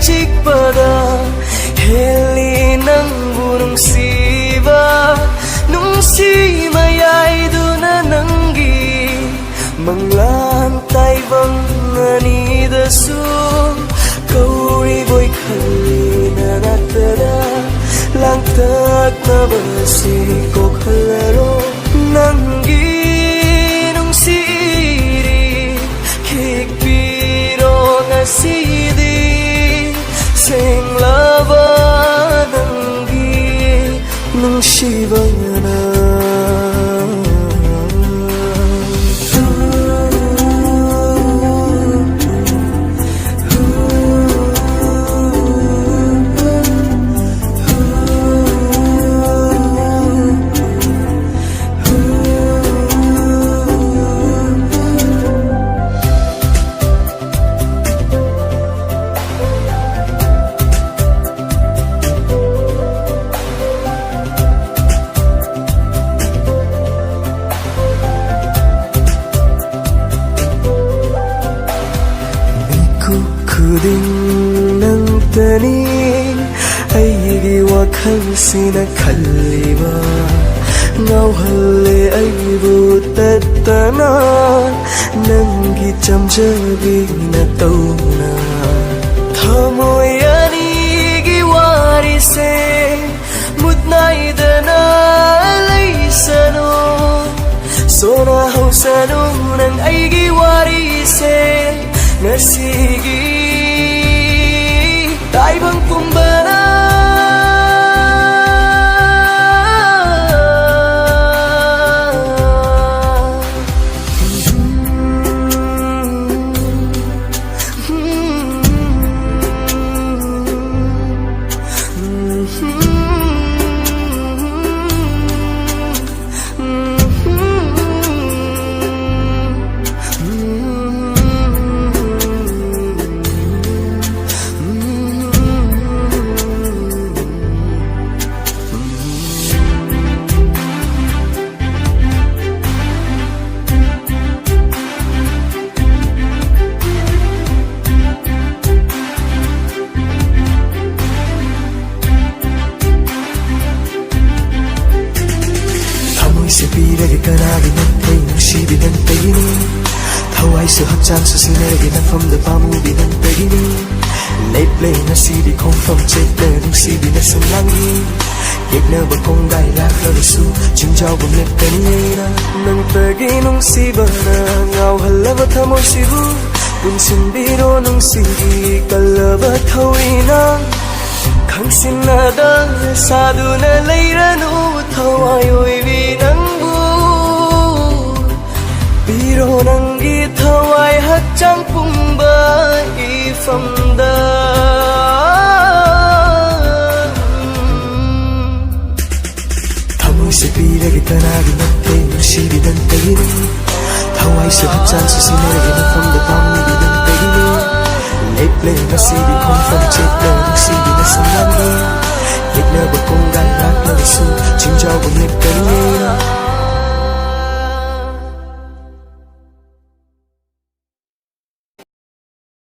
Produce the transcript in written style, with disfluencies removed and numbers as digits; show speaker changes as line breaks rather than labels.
chikpada heli nangbu nungsiba nungsi mayayaduna nanggi manglantay bang nanidasu kauri boy khali na natara langtak na basi ko khalaro nanggi nungsiri kikpiro ngasidi senglaba nanggi nungsibana Kuding ng taning aigi wakhalsina khaliba ngawhale aibu tattana nangi chamjabi na tauna thamoy anigi warise mutnaidana laisano sona hausano nang aigi warise ngasigi taibang kumbara Sipirage kanagi nantay nungsibi nantayini Thawai sa hakchan sa sinarage nafamda pamubi nantayini Laiplay na sidi kongfam chekla nungsibi na sanlangi Yekna bakong dailak larisu chingjaw bumlip kanina Nantagi nungsiba na ngaw halaba thamo sibu Punsin biro nungsibi kalaba thawina Kangsinada sadu na layranu thawai oibi nangbu Biro nanggi thawai hakchang pumba ifamda Thamoy sa pirage kanagi nantay nungsibi nantayini Thawai sa hakchang sa sinarage nafamda pamubi nantayini Laiplay na sidi kongfam chekla nungsibi na sanlangi Yekna bakong dailak larisu chingjaw bumlip kanina